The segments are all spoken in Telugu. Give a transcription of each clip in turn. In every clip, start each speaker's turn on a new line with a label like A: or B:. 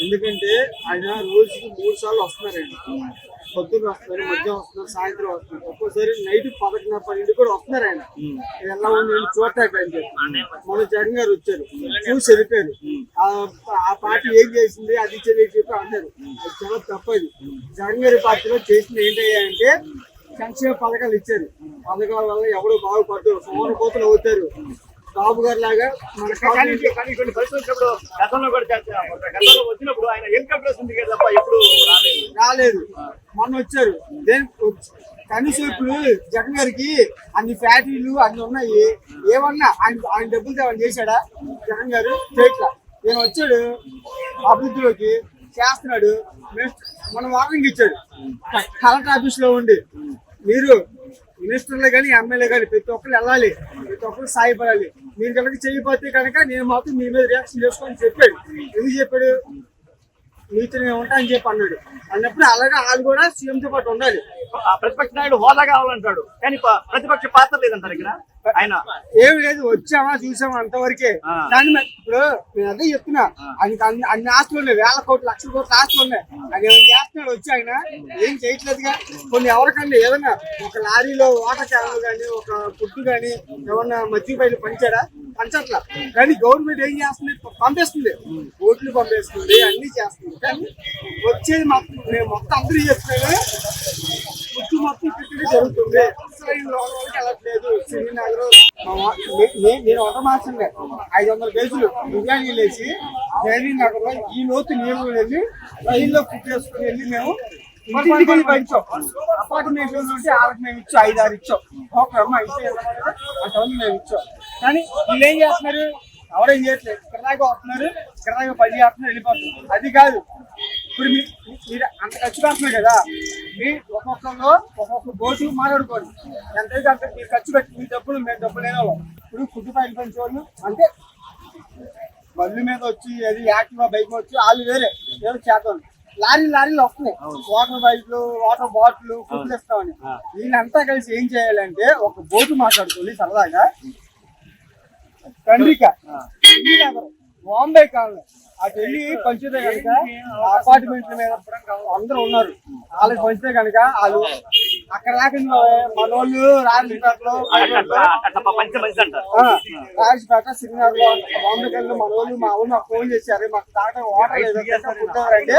A: ఎందుకంటే ఆయన రోజుకి 3 సార్లు వస్తున్నారండి. పొద్దున్న వస్తున్నారు, మధ్యాహ్నం వస్తున్నారు, సాయంత్రం వస్తున్నారు. ఒక్కోసారి నైట్ 11:30, 12 కూడా వస్తున్నారు ఆయన. ఎలా ఉంది చూడటానికి అని చెప్పి మన జగన్ గారు వచ్చారు, చూసి వెళ్ళిపోయారు. ఆ పార్టీ ఏం చేసింది, అది ఇచ్చేది చెప్పి అన్నారు. అది చాలా తప్పది. జగన్ గారి పార్టీలో చేసింది ఏంటంటే సంక్షేమ పథకాలు ఇచ్చారు. పథకాల వల్ల ఎవరు బాగుపడతారు, సోమరపోతులు అవుతారు. బాబు గారు లాగా మన
B: కొన్ని పరిస్థితులు గతంలో కూడా గతంలో వచ్చినప్పుడు ఆయన హెలికాప్టర్స్ ఉంది కదా తప్ప ఎప్పుడు
A: రాలేదు. మొన్న వచ్చారు. కనీసం ఇప్పుడు జగన్ గారికి అన్ని ఫ్యాక్టరీలు అన్ని ఉన్నాయి. ఏమన్నా ఆయన డబ్బులు ఏమన్నా చేశాడా జగన్ గారు? చేయట్లా. నేను వచ్చాడు అభివృద్ధిలోకి చేస్తున్నాడు. మన వార్నింగ్ ఇచ్చాడు కలెక్టర్ ఆఫీస్ లో ఉండి, మీరు మినిస్టర్లే కానీ ఎమ్మెల్యే కానీ ప్రతి ఒక్కరు వెళ్ళాలి, ప్రతి ఒక్కరు సాయపడాలి. మీరు కనుక చేయకపోతే కనుక నేను మాత్రం మీ మీద రియాక్షన్ చేసుకోని చెప్పాడు. ఎందుకు చెప్పాడు? మీతో నేను ఉంటా అని చెప్పి అన్నాడు. అన్నప్పుడు అలాగే వాళ్ళు కూడా సీఎంతో పాటు ఉండాలి.
B: ప్రతిపక్ష నాయుడు హోదా కావాలంటాడు, కానీ ప్రతిపక్ష పాత్ర లేదంటారు ఇక్కడ. ఆయన
A: ఏమి లేదు, వచ్చామా చూసామా అంతవరకే. కానీ ఇప్పుడు నేను అదే చెప్తున్నా, ఆయనకి అన్ని ఆస్తులు ఉన్నాయి, 1000 కోట్లు 1,00,000 కోట్ల ఆస్తులు ఉన్నాయి. ఆయన ఏమైనా చేస్తున్నాడు? వచ్చి ఆయన ఏం చేయట్లేదుగా. కొన్ని ఎవరికన్నా ఏదన్నా ఒక లారీలో వాటర్ క్యాన్లు కానీ ఒక ఫుడ్ కానీ ఏమన్నా మధ్య బయలు పంచాడా? పంచట్లా. కానీ గవర్నమెంట్ ఏం చేస్తుంది? పంపిస్తుంది, ఓట్లు పంపిస్తుంది, అన్ని చేస్తుంది. కానీ వచ్చేది నేను మొత్తం అందరూ చెప్తున్నాను, మొత్తం పెట్టడం జరుగుతుంది. అసలు లోపలికి వెళ్ళట్లేదు. శ్రీనగర్ నేను ఒక మాసంగా 500 కేజీలు బిర్యానీ వేసి శ్రీనగర్ లో ఈ లోతు నీళ్ళు వెళ్ళి రైల్లో ఫుడ్ వేసుకుని వెళ్ళి మేము ఇంటికి పంచాం. అపార్ట్మెంట్ నుండి వాళ్ళకి మేము ఇచ్చాం, 5-6 ఇచ్చాం. ఒక అయితే అంతమంది మేము ఇచ్చాం. కానీ వీళ్ళు ఏం చేస్తున్నారు? ఎవరేం చేయట్లేదు. ఇక్కడ దాకా వస్తున్నారు, ఇక్కడ దాకా పని చేస్తున్నారు, వెళ్ళిపోతున్నారు. అది కాదు. ఇప్పుడు మీరు అంత ఖర్చు పెడుతున్నారు కదా, మీ ఒక్కొక్కరు ఒక్కొక్క బోటు మాట్లాడుకోండి. ఎంతైతే అంత మీరు ఖర్చు పెట్టి మీ డబ్బులు మేము డబ్బులు లేని వాళ్ళం. ఇప్పుడు ఫుడ్ పైలు పెంచేవాళ్ళు అంటే బండ్ల మీద వచ్చి అది యాక్టివా బైక్ వచ్చి వాళ్ళు వేరే ఏదో చేద్దాం. లారీలు వస్తున్నాయి, వాటర్ బైక్లు, వాటర్ బాటిల్, ఫుడ్ ఇస్తామని. వీళ్ళంతా కలిసి ఏం చేయాలంటే ఒక బోటు మాట్లాడుకోండి సరదాగా. కండ్రిక బాంబే కావాలి అటు వెళ్ళి పంచితే కనుక అపార్ట్మెంట్ల మీద అందరూ ఉన్నారు, వాళ్ళకి పంచితే కనుక వాళ్ళు అక్కడ దాకా మనోళ్ళు రాజపేటలో శ్రీనగర్ లో బాంబేకి వెళ్ళిన మనోళ్ళు మా ఊళ్ళు మాకు ఫోన్ చేశారు, మాకు తాగడం వాటర్ అంటే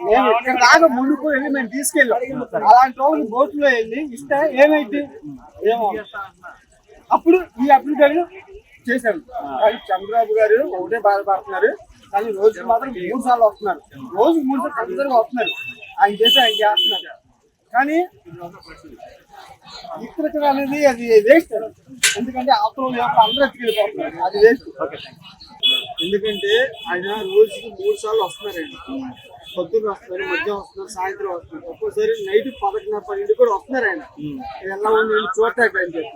A: మేము ఇక్కడ దాకా ముందుకు వెళ్ళి మేము తీసుకెళ్ళాం. అలాంటి రోజు బోట్లో వెళ్ళి ఇస్తే ఏమైంది ఏమో అప్పుడు ఈ అభివృద్ధి చేశారు. కానీ చంద్రబాబు గారు ఒకటే బాధపడుతున్నారు. కానీ రోజుకి మాత్రం 3 సార్లు వస్తున్నారు, రోజుకి 3 సార్లు అందరూ వస్తున్నారు. ఆయన చేస్తున్నారు. కానీ ఇక్కడ అనేది అది వేస్ట్. ఎందుకంటే ఆత్మ అందరూ ఎత్తుకెళ్ళిపోతున్నారు, అది వేస్ట్. ఎందుకంటే ఆయన రోజుకి 3 సార్లు వస్తున్నారండి. పొద్దున్న వస్తున్నారు, మధ్యాహ్నం వస్తున్నారు, సాయంత్రం వస్తున్నారు. ఒక్కోసారి నైట్ 11:30, 12 కూడా వస్తున్నారు ఆయన. ఎలా ఉంది చూడటానికి అని చెప్పి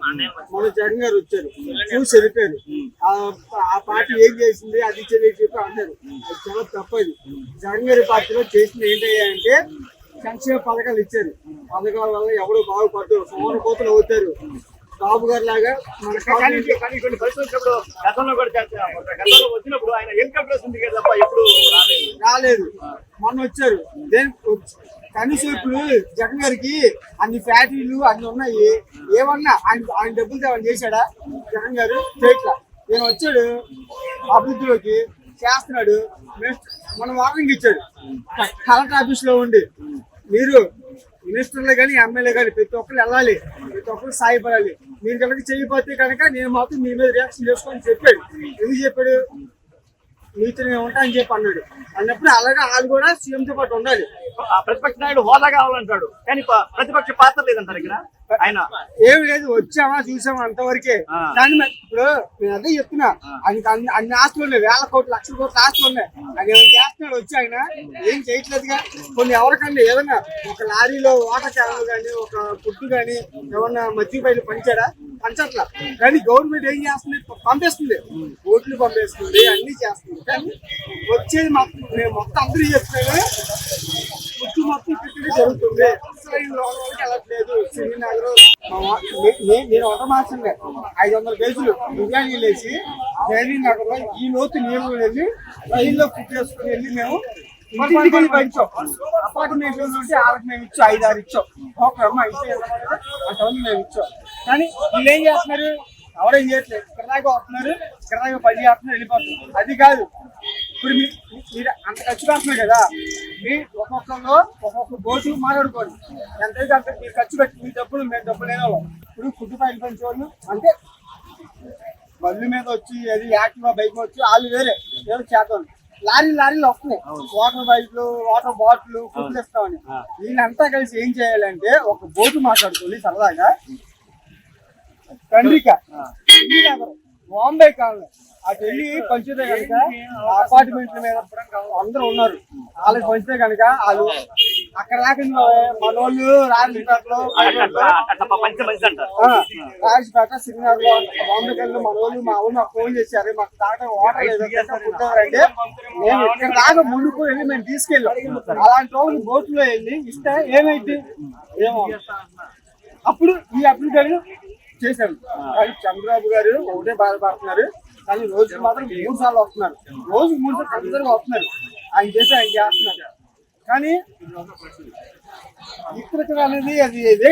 A: మన జగన్ గారు వచ్చారు, చూసి వెళ్ళిపోయారు. ఆ పార్టీ ఏం చేసింది, అది ఇచ్చేది చెప్పి అన్నారు. అది చాలా తప్పది. జగన్ గారి పార్టీలో చేసింది ఏంటంటే సంక్షేమ పథకాలు ఇచ్చారు. పథకాల వల్ల ఎవరు బాగుపడతారు, సోమరపోతులు అవుతారు. బాబు గారు లాగా మన
B: కొన్ని పరిస్థితులు గతంలో కూడా గతంలో వచ్చినప్పుడు ఆయన హెలికాప్టర్స్ ఉంది కదా తప్ప ఎప్పుడు
A: రాలేదు. మొన్న వచ్చారు. కనీసం ఇప్పుడు జగన్ గారికి అన్ని ఫ్యాక్టరీలు అన్ని ఉన్నాయి. ఏమన్నా ఆయన డబ్బులు ఏమన్నా చేశాడా జగన్ గారు? చేయట్లా. నేను వచ్చాడు అభివృద్ధిలోకి చేస్తున్నాడు. మన వార్నింగ్ ఇచ్చాడు కలెక్టర్ ఆఫీస్ లో ఉండి, మీరు మినిస్టర్లే కానీ ఎమ్మెల్యే కానీ ప్రతి ఒక్కరు వెళ్ళాలి, ప్రతి ఒక్కరు సాయపడాలి. మీరు కనుక చేయకపోతే కనుక నేను మాత్రం మీ మీద రియాక్షన్ చేసుకోని చెప్పాడు. ఎందుకు చెప్పాడు? మీతో నేను ఉంటా అని చెప్పి అన్నాడు. అన్నప్పుడు అలాగే వాళ్ళు కూడా సీఎంతో పాటు ఉండాలి.
B: ప్రతిపక్ష నాయుడు హోదా కావాలంటాడు, కానీ ప్రతిపక్ష పాత్ర లేదంటారు ఇక్కడ. ఆయన
A: ఏమి లేదు, వచ్చామా చూసామా అంతవరకే. కానీ ఇప్పుడు నేను అదే చెప్తున్నా, ఆయనకి అన్ని ఆస్తులు ఉన్నాయి, 1000 కోట్లు 1,00,000 కోట్ల ఆస్తులు ఉన్నాయి. ఆయన ఏమైనా చేస్తున్నాడు? వచ్చి ఆయన ఏం చేయట్లేదుగా. కొన్ని ఎవరికన్నా ఏదన్నా ఒక లారీలో వాటర్ క్యాన్లు కానీ ఒక ఫుడ్ కానీ ఏమన్నా మధ్య బయలు పంచాడా? పంచట్లా. కానీ గవర్నమెంట్ ఏం చేస్తుంది? పంపిస్తుంది, ఓట్లు పంపిస్తుంది, అన్ని చేస్తుంది. కానీ వచ్చేది నేను మొత్తం అందరూ చెప్తున్నాను, మొత్తం పెట్టడం జరుగుతుంది. అసలు లోపలికి వెళ్ళట్లేదు. శ్రీనగర్ నేను ఒక మాసంగా 500 కేజీలు బిర్యానీ వేసి శ్రీనగర్ లో ఈ లోతు నీళ్ళు వెళ్ళి రైల్లో ఫుడ్ వేసుకుని వెళ్ళి మేము ఇంటికి పంచాం. అపార్ట్మెంట్ నుండి వాళ్ళకి మేము ఇచ్చాం, 5-6 ఇచ్చాం. ఒక్కరమ్మ ఇంటి అంతమంది మేము ఇచ్చాం. కానీ వీళ్ళు ఏం చేస్తున్నారు, ఎవరేం చేయట్లేదు. ఇక్కడ దాకా వస్తున్నారు, ఇక్కడ దాకా పని చేస్తున్నారు, వెళ్ళిపోతున్నారు. అది కాదు, ఇప్పుడు మీరు అంత ఖర్చు పెడుతున్నారు కదా, మీ ఒక్కొక్కరు ఒక్కొక్క బోటు మాట్లాడుకోండి. ఎంతైతే అంత మీరు ఖర్చు పెట్టి మీ డబ్బులు మేము డబ్బులు లేని వాళ్ళం. ఇప్పుడు ఫుడ్ పైన పెంచేవాళ్ళు అంటే బళ్ళు మీద వచ్చి అది యాక్టివా బైక్ వచ్చి వాళ్ళు వేరే ఏదో చేద్దాం. లారీలు వస్తున్నాయి, వాటర్ బైక్లు, వాటర్ బాటిల్, ఫుడ్ ఇస్తామని. వీళ్ళంతా కలిసి ఏం చేయాలంటే ఒక బోటు మాట్లాడుకోవాలి సరదాగా. కండ్రిక బాంబే కావాలి అటు వెళ్ళి పంచితే కనుక అపార్ట్మెంట్ల మీద అందరూ ఉన్నారు, వాళ్ళకి పంచితే కనుక వాళ్ళు అక్కడ దాకా మనోళ్ళు రాజపేటలో సింగర్ లో బాంబే కలిసి మనోళ్ళు మా ఊళ్ళు మాకు ఫోన్ చేశారు, మాకు తాగడం వాటర్ లేదు అంటే మేము ఇక్కడ దాకా ముందుకు వెళ్ళి మేము తీసుకెళ్ళాం. అలాంటి రోజు బోట్లో వెళ్ళి ఇస్తే ఏమైంది ఏమో అప్పుడు ఈ అప్లికేషన్ చేశారు. కానీ చంద్రబాబు గారు ఒకటే బాధపడుతున్నారు, కానీ రోజుకి మాత్రం 3 సార్లు వస్తున్నారు, రోజుకి 3 సార్లు కంపల్సరీగా వస్తున్నారు. ఆయన చేసి ఆయన చేస్తున్నారు. కానీ ఇక్కడ అనేది అది వేస్ట్.